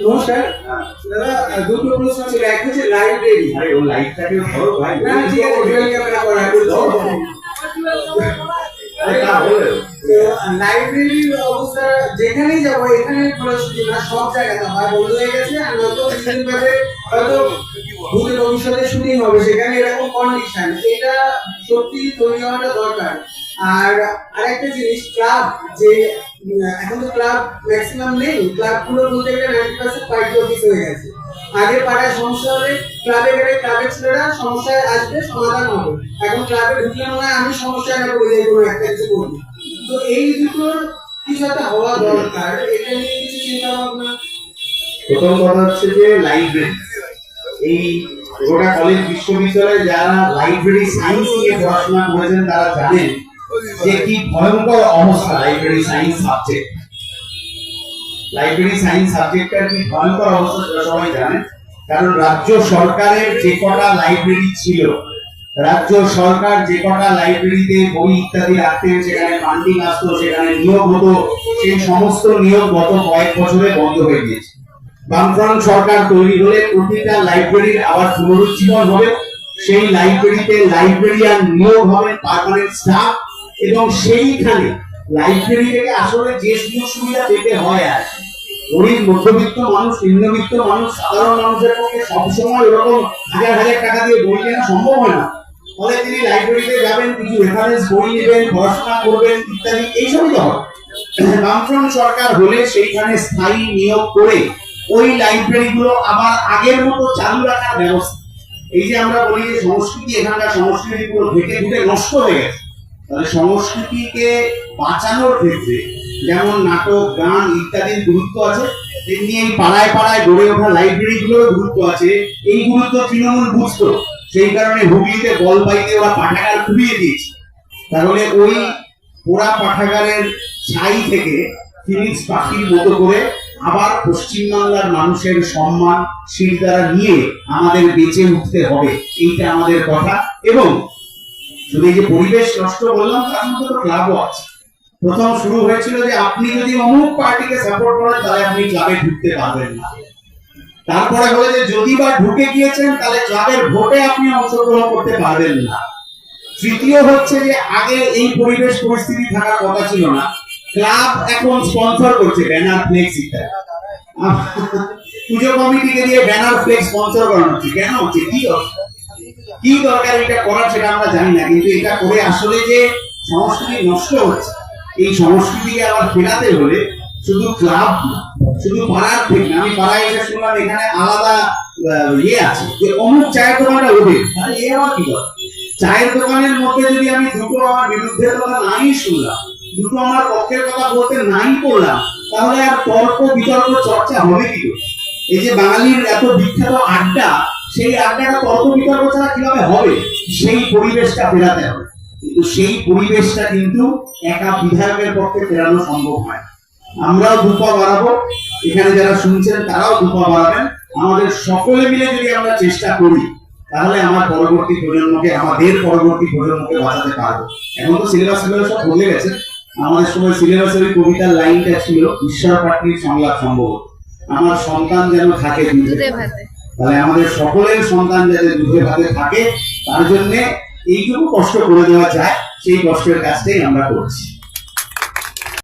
নমস্কার দাদা, দুটো প্রশ্ন ছিল। এক হচ্ছে লাইব্রেরি। আরে ও লাইটটাকে ধরো ভাই। না ঠিক আছে, ডুয়াল ক্যামেরা করা আছে। আরে তা বলে লাইব্রেরির অবস্থা যেখানেই যাবো, এখানে খরচ না, সব জায়গাতে হয় বন্ধ হয়ে গেছে। আর নয়তো কিছুদিন বাদে হয়তো ভূতের ভবিষ্যতে শুটিং হবে, সেখানে এরকম কন্ডিশন। এটা সত্যি তৈরি হওয়াটা দরকার। আর আরেকটা জিনিস, ক্লাব যে এখন তো ক্লাব ম্যাক্সিমাম নেই, ক্লাবগুলো বলতে গেলে 90% পার্টি অফিস হয়ে গেছে। আগে পাড়ায় সমস্যা হলে ক্লাবে গেলে ক্লাবের ছেলেরা সমস্যায় আসবে, সমাধান হবে। এখন ক্লাবে ঢুকলে মনে হয় আমি সমস্যায় না পড়ে যাই, কোনো একটা কিছু করবো। তো এই দুটোর কিছু একটা হওয়া দরকার, এটা নিয়ে কিছু চিন্তা ভাবনা। প্রথম কথা হচ্ছে যে লাইব্রেরি, এই গোটা কলেজ বিশ্ববিদ্যালয়ে যারা লাইব্রেরি সায়েন্স নিয়ে পড়াশোনা করেছেন তারা জানেন যে কি ভয়ঙ্কর অবস্থা library science subject. Library science সাবজেক্টটার কি ভয়ঙ্কর অবস্থা সেটা সবাই জানেন। কারণ রাজ্য সরকারের যে কটা লাইব্রেরি ছিল, রাজ্য সরকার যে কটা লাইব্রেরিতে বই ইত্যাদি রাখতেন, সেখানে ফান্ডিং আসতো, সেখানে নিয়োগ হতো, সেই সমস্ত নিয়োগ গত কয়েক বছরে বন্ধ হয়ে গিয়েছে। বামফ্রন্ট সরকার তৈরি হলে প্রতিটা লাইব্রেরির আবার পুনরুজ্জীবন হবে, সেই লাইব্রেরিতে লাইব্রেরিয়ান নিয়োগ হবে, পার্মানেন্ট স্টাফ, এবং সেইখানে লাইব্রেরি থেকে আসলে যে সুযোগ সুবিধা পেতে হয় আর গরিব মধ্যবিত্ত মানুষ, নিম্নবিত্ত মানুষ, সাধারণ মানুষের পক্ষে সবসময় এরকম হাজার হাজার টাকা দিয়ে বই কেনা সম্ভব হয় না। ফলে তিনি লাইব্রেরিতে যাবেন, কিছু রেফারেন্স বই নেবেন, পড়াশোনা করবেন ইত্যাদি, এইসবই তো হয়। বামফ্রন্ট সরকার হলে সেইখানে স্থায়ী নিয়োগ করে ওই লাইব্রেরিগুলো আবার আগের মতো চালু রাখার ব্যবস্থা। এই যে আমরা বলি যে সংস্কৃতি, এখানকার সংস্কৃতি পুরো ঘেটে ঘুটে নষ্ট হয়ে গেছে, তাহলে সংস্কৃতিকে বাঁচানোর ক্ষেত্রে যেমন নাটক, গান ইত্যাদির গুরুত্ব আছে, তেমনি এই পাড়ায় পাড়ায় গড়ে ওঠা লাইব্রেরি গুলোর গুরুত্ব আছে। এই গুরুত্ব তৃণমূল বুঝতো, সেই কারণে হুগলিতে বলবাইতে ওরা পাঠাগার খুলিয়ে দিয়েছে। তাহলে ওই পোড়া পাঠাগারের ছাই থেকে ফিনিক্স পাখির মতো করে আবার পশ্চিমবাংলার মানুষের সম্মান শিরদাঁড়া নিয়ে আমাদের বেঁচে উঠতে হবে, এইটা আমাদের কথা। এবং শুধু এই যে পরিবেশ নষ্ট বললাম, তার মধ্যে তো ক্লাবও আছে। প্রথম শুরু হয়েছিল যে আপনি যদি অমুক পার্টিকে সাপোর্ট করেন তাহলে আপনি ক্লাবে ঢুকতে পারবেন না। তারপরে হলো যে যদি বা ঢুকে গিয়েছেন তাহলে ক্লাবের ভোটে আপনি অংশগ্রহণ করতে পারবেন না। তৃতীয় হচ্ছে যে আগে এই পরিবেশ পরিস্থিতি থাকার কথা ছিল না, ক্লাব এখন স্পন্সর করছে ব্যানার, ফ্লেক্স ইত্যাদি। পুজো কমিটিকে দিয়ে ব্যানার, ফ্লেক্স স্পন্সর করানো হচ্ছে। কেন হচ্ছে, কি দরকার এটা করার সেটা আমরা জানি না, কিন্তু এটা করে আসলে যে সংস্কৃতি নষ্ট হচ্ছে, এই সংস্কৃতিকে আবার ফেরাতে হলে শুধু ক্লাব, শুধু পাড়ার থেকে, আমি পাড়ায় এসে শুনলাম এখানে আলাদা ইয়ে আছে যে অমুক চায়ের দোকানটা ওদের, তাহলে এ আমার কি দরকার? চায়ের দোকানের মধ্যে যদি আমি দুটো আমার বিরুদ্ধের কথা নাই শুনলাম, দুটো আমার পক্ষের কথা বলতে নাই করলাম, তাহলে আর তর্ক বিতর্ক চর্চা হবে কি করে? এই যে বাঙালির এত বিখ্যাত আড্ডা, সেই আড্ডাটা তর্ক বিতর্ক ছাড়া কিভাবে হবে? সেই পরিবেশটা ফেরাতে হবে, কিন্তু সেই পরিবেশটা কিন্তু একা বিধায়কের পক্ষে ফেরানো সম্ভব হয়। আমরাও দুপা বাড়াবো, এখানে যারা শুনছেন তারাও দুপা বাড়াবেন। আমাদের সকলে মিলে যদি আমরা চেষ্টা করি তাহলে আমাদের পরবর্তী প্রজন্মকে বাঁচাতে পারবো। এখন তো সিলেবাস সব বলে গেছে, আমাদের সময় সিলেবাসের কবিতার লাইনটা ছিল ঈশ্বর পাটনির সংলাপ সম্ভব, আমার সন্তান যেন থাকে দুধে ভাতে। তাহলে আমাদের সকলের সন্তান যাতে দুধে ভাতে থাকে, তার জন্য এইটুকু কষ্ট করে দেওয়া যায়, সেই কষ্টের কাজটাই আমরা করছি।